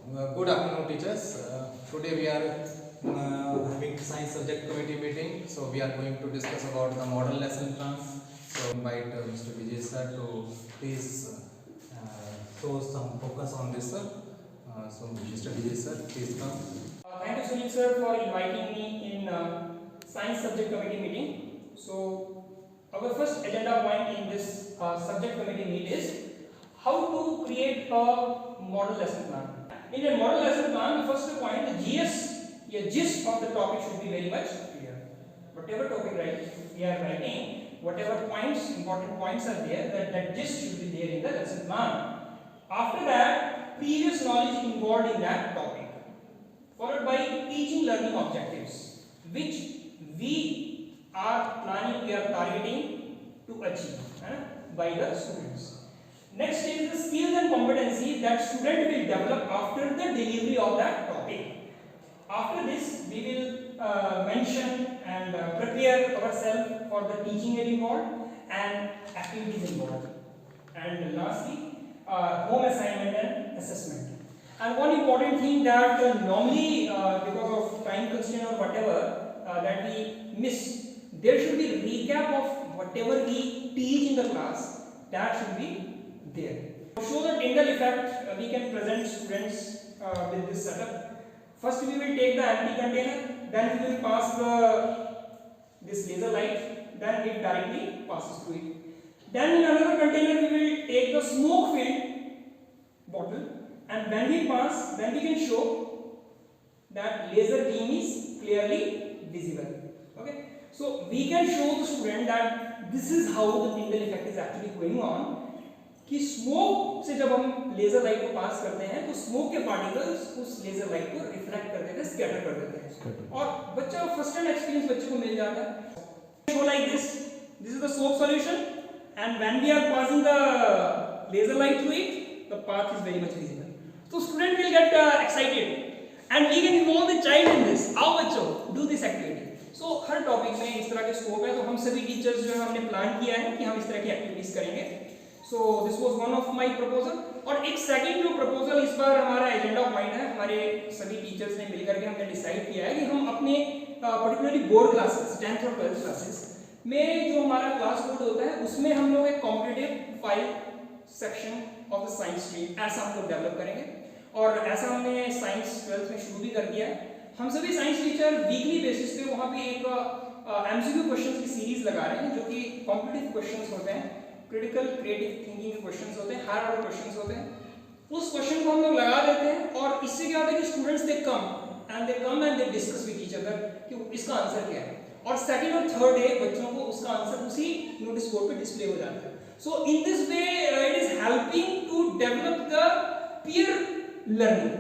Good afternoon, teachers. Today we are having science subject committee meeting. So we are going to discuss about the model lesson plan. So invite Mr. Vijay sir to please show some focus on this, sir. So Mr. Vijay sir, please come. Thank you, Sunil sir, for inviting me in science subject committee meeting. So our first agenda point in this subject committee meet is how to create a model lesson plan. In a model lesson plan, the first point, the gist of the topic should be very much clear. Whatever topic we are writing, whatever points, important points are there, that gist should be there in the lesson plan. After that, previous knowledge involved in that topic, followed by teaching learning objectives, which we are targeting to achieve by the students. Next is the skills and competencies that student will develop after the delivery of that topic. After this, we will mention and prepare ourselves for the teaching aid involved and activities involved. And lastly, home assignment and assessment. And one important thing that normally because of time constraint or whatever that we miss, there should be a recap of whatever we teach in the class. That should be there. To show the Tyndall effect, we can present students with this setup. First we will take the empty container, then we will pass this laser light, then it directly passes through it. Then in another container we will take the smoke filled bottle, and when we pass, then we can show that laser beam is clearly visible. Okay, so we can show the student that this is how the Tyndall effect is actually going on. कि smoke से जब हम laser light को पास करते हैं तो smoke के particles उस लेजर लाइट को रिफ्लेक्ट कर देते हैं, स्कैटर कर देते हैं, और बच्चा फर्स्ट हैंड एक्सपीरियंस बच्चे को मिल जाता है. So like this is the soap solution, and when we are passing the laser light through it, the path is very much visible. So student will get excited, and we can involve the child in this. आओ बच्चों, do this activity. So her topic में इस तरह के scope है, तो हम सभी टीचर्स जो है हमने प्लान किया है कि हम इस तरह की एक्टिविटीज करेंगे. So this was one of my proposal. और एक सेकंड जो प्रपोजल इस बार हमारा एजेंडा पॉइंट है, हमारे सभी टीचर्स ने मिलकर के हमने डिसाइड किया है कि हम अपने पर्टिकुलरली बोर्ड क्लासेस 10th और 12th क्लासेस में जो हमारा क्लास बोर्ड होता है उसमें हम लोग एक competitive 5 section of the science stream ऐसा हम लोग डेवलप करेंगे. और ऐसा हमने साइंस 12th में शुरू भी कर दिया है. हम सभी साइंस टीचर वीकली बेसिस पे वहाँ पे एक एमसीक्यू क्वेश्चंस की सीरीज लगा रहे हैं, जो कि कॉम्पिटिटिव क्वेश्चंस होते हैं, क्रिटिकल क्रिएटिव थिंकिंग के क्वेश्चंस होते हैं, हायर ऑर्डर क्वेश्चंस होते हैं. उस क्वेश्चन को हम लोग लगा देते हैं, और इससे क्या होता है कि students they come and they discuss with each other कि इसका आंसर क्या है, और सेकंड और थर्ड डे बच्चों को उसका आंसर उसी नोटिस बोर्ड पे डिस्प्ले हो जाता है. So in this way it is helping to develop the peer learning.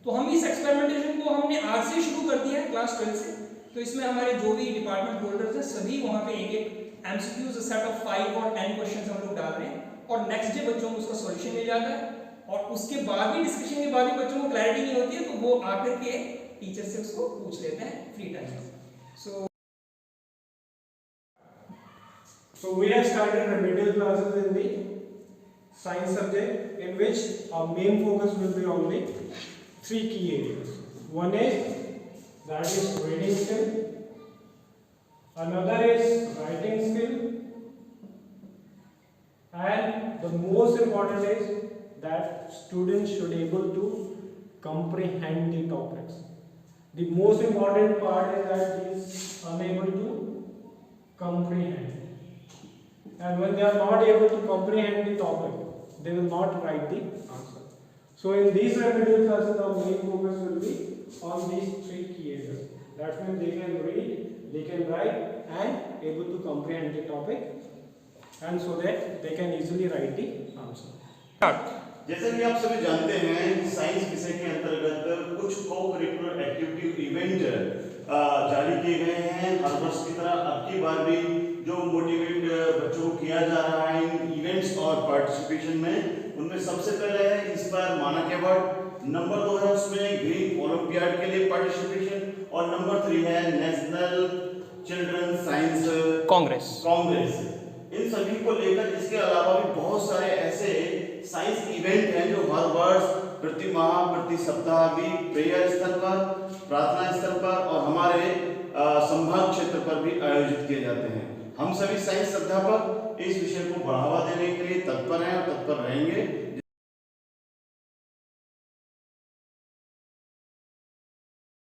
तो हम इस एक्सपेरिमेंटेशन को हमने आज से शुरू कर दिया है क्लास 12 से. तो इसमें हमारे जो भी डिपार्टमेंट होल्डर्स हैं सभी वहाँ पे एक एमसीक्यूज सेट ऑफ 5 और 10 क्वेश्चंस हम लोग डाल रहे हैं, और नेक्स्ट डे बच्चों को उसका सॉल्यूशन मिल जाता है. और उसके बाद भी डिस्कशन के बाद भी बच्चों को क्लैरिटी नहीं होती है तो वो आकर के टीचर से उसको पूछ लेते हैं फ्री टाइम में. So we have started remedial classes in the science subject, in which our main focus will be on the 3 key areas. One is that is reading skill, another is writing skill, and the most important is that students should able to comprehend the topics. The most important part is that he is unable to comprehend, and when they are not able to comprehend the topic, they will not write the answer. So in these remedial classes, our main focus will be on these 3 key areas. That means they can read, they can write, and able to comprehend the topic, and so that they can easily write the answer. जैसे कि आप सभी जानते हैं, science विषय के अंतर्गत कुछ को-करिकुलर एक्टिविटी इवेंट जारी किए गए हैं. हर वर्ष की तरह अब की बार भी जो मोटिवेट बच्चों को किया जा रहा है इन इवेंट्स और पार्टिसिपेशन में, उनमें सबसे पहले है इंस्पायर मानक अवार्ड, नंबर 2 है उसमें ग्रीन ओलंपियाड के लिए पार्टिसिपेशन, और नंबर 3 है नेशनल चिल्ड्रन साइंस कांग्रेस. इन सभी को लेकर इसके अलावा भी बहुत सारे ऐसे साइंस इवेंट हैं जो हर वर्ष प्रति माह प्रति सप्ताह भी प्रेयर स्तर पर, प्रार्थना स्तर पर और हमारे संभाग क्षेत्र पर भी आयोजित किए जाते हैं। हम सभी साइंस अध्यापक इस विषय को बढ़ावा देने के लिए तत्पर हैं और तत्पर रहेंगे।